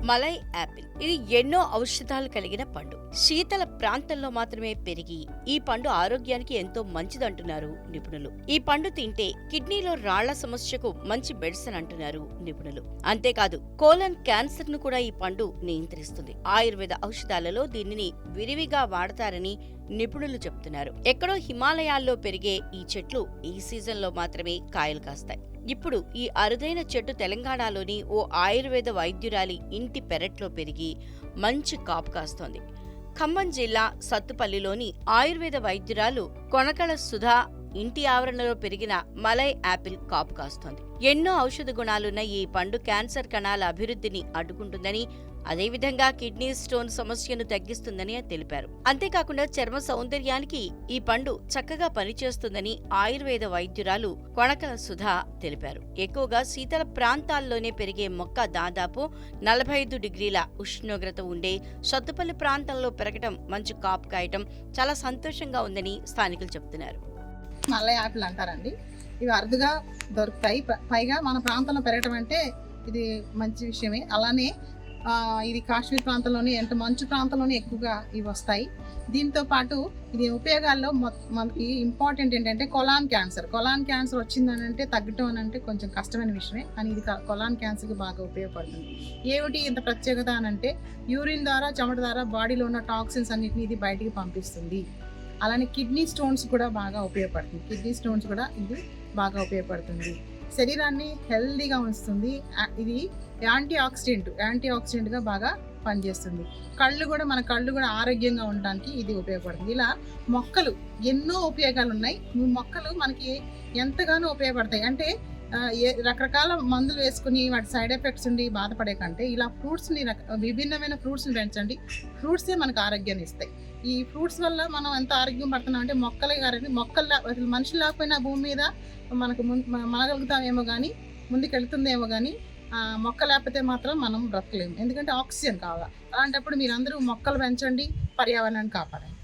Malai Apple ఇది ఎన్నో ఔషధాలు కలిగిన పండు. శీతల ప్రాంతంలో మాత్రమే పెరిగి ఈ పండు ఆరోగ్యానికి ఎంతో మంచిదంటున్నారు నిపుణులు. ఈ పండు తింటే కిడ్నీలో రాళ్ల సమస్యకు మంచి మెడిసిన్ అంటున్నారు నిపుణులు. అంతేకాదు కోలన్ క్యాన్సర్ ను కూడా ఈ పండు నియంత్రిస్తుంది. ఆయుర్వేద ఔషధాలలో దీనిని విరివిగా వాడతారని నిపుణులు చెబుతున్నారు. ఎక్కడో హిమాలయాల్లో పెరిగే ఈ చెట్లు ఈ సీజన్లో మాత్రమే కాయలు కాస్తాయి. ఇప్పుడు ఈ అరుదైన చెట్టు తెలంగాణలోని ఓ ఆయుర్వేద వైద్యురాలి ఇంటి పెరట్లో పెరిగి మంచి కాపు కాస్తోంది. ఖమ్మం జిల్లా సత్తుపల్లిలోని ఆయుర్వేద వైద్యురాలు కొనకళ సుధా ఇంటి ఆవరణలో పెరిగిన మలై యాపిల్ కాపు కాస్తోంది. ఎన్నో ఔషధ గుణాలున్న ఈ పండు క్యాన్సర్ కణాల అభివృద్ధిని అడ్డుకుంటుందని, అదేవిధంగా కిడ్నీ స్టోన్ సమస్యను తగ్గిస్తుందని తెలిపారు. అంతేకాకుండా చర్మ సౌందర్యానికి ఈ పండు చక్కగా పనిచేస్తుందని ఆయుర్వేద వైద్యురాలు కొనకల సుధా తెలిపారు. ఎక్కువగా శీతల ప్రాంతాల్లోనే పెరిగే మొక్క దాదాపు 45 డిగ్రీల ఉష్ణోగ్రత ఉండే సత్తుపల్లి ప్రాంతంలో పెరగటం, మంచి కాపు కాయటం చాలా సంతోషంగా ఉందని స్థానికులు చెబుతున్నారు. మల్లె యాపిల్ అంటారండి. ఇవి అరుదుగా దొరుకుతాయి. పైగా మన ప్రాంతంలో పెరగటం అంటే ఇది మంచి విషయమే. అలానే ఇది కాశ్మీర్ ప్రాంతంలోని అంటే మంచు ప్రాంతంలోనే ఎక్కువగా ఇవి వస్తాయి. దీంతో పాటు ఇది ఉపయోగాల్లో మనకి ఇంపార్టెంట్ ఏంటంటే కొలాన్ క్యాన్సర్ వచ్చిందని అంటే తగ్గటం అని అంటే కొంచెం కష్టమైన విషయమే, కానీ ఇది కొలాన్ క్యాన్సర్కి బాగా ఉపయోగపడుతుంది. ఏమిటి ఇంత ప్రత్యేకత అని అంటే యూరిన్ ద్వారా, చెమట ద్వారా బాడీలో ఉన్న టాక్సిన్స్ అన్నిటిని ఇది బయటికి పంపిస్తుంది. అలానే కిడ్నీ స్టోన్స్ కూడా బాగా ఉపయోగపడుతుంది. శరీరాన్ని హెల్దీగా ఉంచుతుంది. ఇది యాంటీ ఆక్సిడెంట్గా బాగా పనిచేస్తుంది. మన కళ్ళు కూడా ఆరోగ్యంగా ఉండడానికి ఇది ఉపయోగపడుతుంది. ఇలా మొక్కలు ఎన్నో ఉపయోగాలు ఉన్నాయి. ఈ మొక్కలు మనకి ఎంతగానో ఉపయోగపడతాయి. అంటే రకరకాల మందులు వేసుకుని వాటి సైడ్ ఎఫెక్ట్స్ ఉండి బాధపడే కంటే ఇలా విభిన్నమైన ఫ్రూట్స్ని పెంచండి. ఫ్రూట్సే మనకు ఆరోగ్యాన్ని ఇస్తాయి. ఈ ఫ్రూట్స్ వల్ల మనం ఎంత ఆరోగ్యం పడుతున్నాం అంటే మొక్కలు మనుషులు లేకపోయినా భూమి మీద మనకు మనగలుగుతామేమో కానీ, ముందుకెళ్తుందేమో కానీ మొక్క లేకపోతే మాత్రం మనం బ్రతకలేము. ఎందుకంటే ఆక్సిజన్ కావాలి. అలాంటప్పుడు మీరందరూ మొక్కలు పెంచండి, పర్యావరణాన్ని కాపాడండి.